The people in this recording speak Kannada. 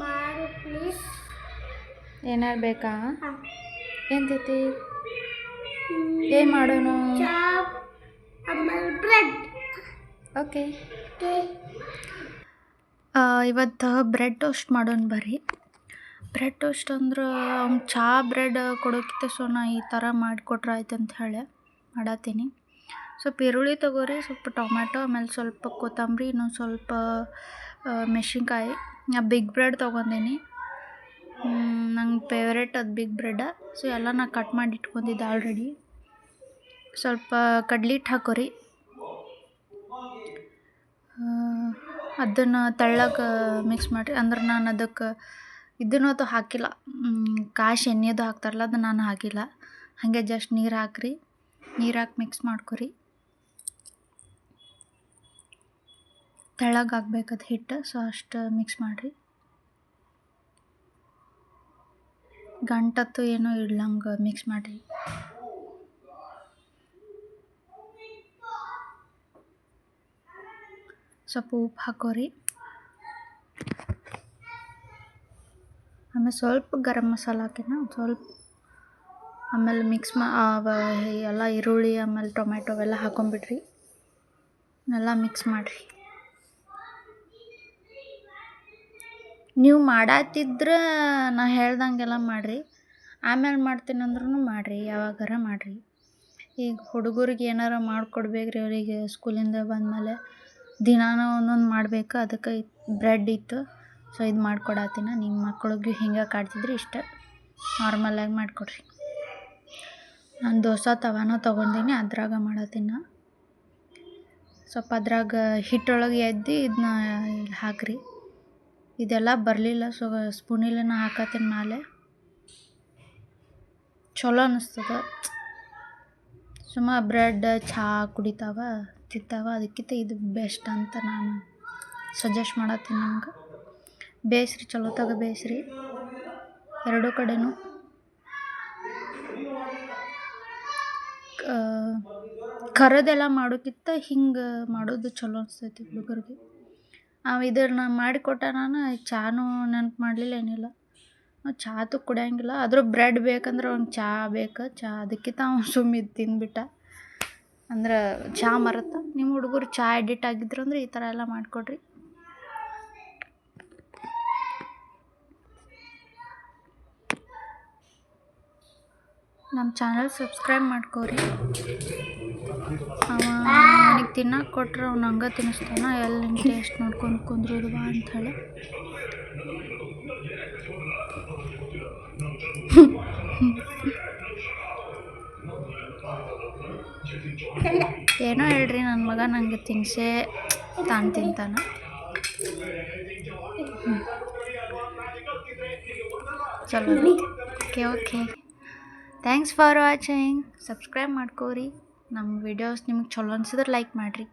ಮಾಡು ಪ್ಲೀಸ್. ಏನಾರು ಬೇಕಾ? ಎಂತೈತಿ? ಏನು ಮಾಡೋಣ? ಚಾಪ್ ಆಮೇಲೆ ಬ್ರೆಡ್. ಓಕೆ. ಇವತ್ತು ಬ್ರೆಡ್ ಟೋಸ್ಟ್ ಮಾಡೋಣ ಬರ್ರಿ. ಬ್ರೆಡ್ ಟೋಸ್ಟ್ ಅಂದ್ರೆ ಅವ್ನು ಚಹಾ ಬ್ರೆಡ್ ಕೊಡೋಕ್ಕಿಂತ ಸೊ ನಾ ಈ ಥರ ಮಾಡಿಕೊಟ್ರೆ ಆಯ್ತು ಅಂತ ಹೇಳಿ ಮಾಡತ್ತೀನಿ. ಸ್ವಲ್ಪ ಈರುಳ್ಳಿ ತೊಗೋರಿ, ಸ್ವಲ್ಪ ಟೊಮ್ಯಾಟೊ, ಆಮೇಲೆ ಸ್ವಲ್ಪ ಕೊತ್ತಂಬರಿ, ಇನ್ನೊಂದು ಸ್ವಲ್ಪ ಮೆಣಸಿನ್ಕಾಯಿ. ನಾ ಬಿಗ್ ಬ್ರೆಡ್ ತೊಗೊಂಡೀನಿ, ನಂಗೆ ಫೇವ್ರೇಟ್ ಅದು ಬಿಗ್ ಬ್ರೆಡ್. ಸೊ ಎಲ್ಲ ನಾ ಕಟ್ ಮಾಡಿ ಇಟ್ಕೊಂಡಿದ್ದೆ ಆಲ್ರೆಡಿ. ಸ್ವಲ್ಪ ಕಡ್ಲೆ ಹಿಟ್ಟು ಹಾಕೋರಿ, ಅದನ್ನು ತೆಳ್ಳಗೆ ಮಿಕ್ಸ್ ಮಾಡಿರಿ. ಅಂದ್ರೆ ನಾನು ಅದಕ್ಕೆ ಇದನ್ನೂ ಅದು ಹಾಕಿಲ್ಲ, ಕಾಯಿ ಎಣ್ಣೆದು ಹಾಕ್ತಾರಲ್ಲ ಅದು ನಾನು ಹಾಕಿಲ್ಲ. ಹಾಗೆ ಜಸ್ಟ್ ನೀರು ಹಾಕ್ರಿ, ನೀರು ಹಾಕಿ ಮಿಕ್ಸ್ ಮಾಡ್ಕೊರಿ. ತೆಳ್ಳಗೆ ಹಾಕ್ಬೇಕದು ಹಿಟ್ಟು, ಸೊ ಅಷ್ಟು ಮಿಕ್ಸ್ ಮಾಡಿರಿ. ಗಂಟತ್ತು ಏನೋ ಇಡ್ಲಂಗೆ ಮಿಕ್ಸ್ ಮಾಡಿರಿ. ಸ್ವಲ್ಪ ಉಪ್ಪು ಹಾಕೋರಿ, ಆಮೇಲೆ ಸ್ವಲ್ಪ ಗರಂ ಮಸಾಲ ಹಾಕಿನ ಸ್ವಲ್ಪ, ಆಮೇಲೆ ಮಿಕ್ಸ್ ಎಲ್ಲ ಈರುಳ್ಳಿ ಆಮೇಲೆ ಟೊಮ್ಯಾಟೊ ಅವೆಲ್ಲ ಹಾಕೊಂಬಿಡ್ರಿ, ಎಲ್ಲ ಮಿಕ್ಸ್ ಮಾಡಿರಿ. ನೀವು ಮಾಡತ್ತಿದ್ರೆ ನಾ ಹೇಳ್ದಂಗೆಲ್ಲ ಮಾಡಿರಿ, ಆಮೇಲೆ ಮಾಡ್ತೀನಿ ಅಂದ್ರೂ ಮಾಡಿರಿ, ಯಾವಾಗಾರ ಮಾಡಿರಿ. ಈಗ ಹುಡುಗರಿಗೆ ಏನಾರ ಮಾಡಿಕೊಡ್ಬೇಕ್ರಿ, ಅವರಿಗೆ ಸ್ಕೂಲಿಂದ ಬಂದಮೇಲೆ ದಿನಾನೂ ಒಂದೊಂದು ಮಾಡಬೇಕು. ಅದಕ್ಕೆ ಬ್ರೆಡ್ ಇತ್ತು, ಸೊ ಇದು ಮಾಡಿಕೊಡತ್ತೀನಿ. ನಿಮ್ಮ ಮಕ್ಳಿಗೆ ಹಿಂಗೆ ಕಾಡ್ತಿದ್ರೆ ಇಷ್ಟ ನಾರ್ಮಲಾಗಿ ಮಾಡಿಕೊಡ್ರಿ. ನಾನು ದೋಸೆ ತವಾನ ತೊಗೊಂಡಿನಿ, ಅದ್ರಾಗ ಮಾಡತ್ತೀನಿ. ಸ್ವಲ್ಪ ಅದ್ರಾಗ ಹಿಟ್ಟೊಳಗೆ ಎದ್ದು ಇದನ್ನ ಹಾಕಿರಿ. ಇದೆಲ್ಲ ಬರಲಿಲ್ಲ, ಸೊ ಸ್ಪೂನಿಲ್ಲೇ ಹಾಕತ್ತೀನಿ ಮೇಲೆ. ಚಲೋ ಅನ್ನಿಸ್ತದೆ, ಸುಮ್ಮ ಬ್ರೆಡ್ ಚಹಾ ಕುಡಿತಾವ ತಿಂತಾವ, ಅದಕ್ಕಿಂತ ಇದು ಬೆಸ್ಟ್ ಅಂತ ನಾನು ಸಜೆಸ್ಟ್ ಮಾಡತ್ತೀನಿ ನಿಮ್ಗೆ. ಬೇಯಿಸ್ರಿ, ಚಲೋ ತಗ ಬೇಯಿಸ್ರಿ ಎರಡೂ ಕಡೆನೂ. ಕರದೆಲ್ಲ ಮಾಡೋಕ್ಕಿಂತ ಹಿಂಗೆ ಮಾಡೋದು ಚಲೋ ಅನಿಸ್ತೈತಿ ಹುಡುಗರಿಗೆ. ಇದನ್ನು ಮಾಡಿಕೊಟ್ಟ ನಾನು ಚಾನೂ ನೆನಪು ಮಾಡಲಿಲ್ಲ, ಏನಿಲ್ಲ. ಚಾತು ಕುಡಿಯೋಂಗಿಲ್ಲ, ಆದರೂ ಬ್ರೆಡ್ ಬೇಕಂದ್ರೆ ಅವ್ನಿಗೆ ಚಹಾ ಬೇಕು. ಚಹಾ ಅದಕ್ಕಿಂತ ಅವ್ನು ಸುಮ್ಮಿದ್ದು ತಿಂದ್ಬಿಟ್ಟ. ಅಂದ್ರೆ ಚಹಾ ಮರತ್ತ. ನಿಮ್ಮ ಹುಡುಗರು ಚಹಾ ಅಡಿಕ್ಟ್ ಆಗಿದ್ರು ಅಂದ್ರೆ ಈ ಥರ ಎಲ್ಲ ಮಾಡಿಕೊಡ್ರಿ. ನಮ್ಮ ಚಾನಲ್ ಸಬ್ಸ್ಕ್ರೈಬ್ ಮಾಡ್ಕೋರಿ. ನನಗೆ ತಿನ್ನಕ್ಕೆ ಕೊಟ್ರೆ ಅವ್ನು ಹಂಗೆ ತಿನ್ನಿಸ್ತಾನ, ಎಲ್ಲಿ ಟೇಸ್ಟ್ ನೋಡ್ಕೊಂಡು ಕುಂದ್ರೋದು ಬಾ ಅಂಥೇಳಿ. ಏನೋ ಹೇಳ್ರಿ, ನನ್ನ ಮಗ ನನಗೆ ತಿನ್ಸೇ ತಾನು ತಿಂತಾನ. ಚಲೋ okay. Thanks for watching. Subscribe ಮಾಡ್ಕೋರಿ. ನಮ್ಮ ವಿಡಿಯೋಸ್ ನಿಮಗೆ ಚಲೋ ಅನ್ಸಿದ್ರೆ ಲೈಕ್ ಮಾಡಿರಿ.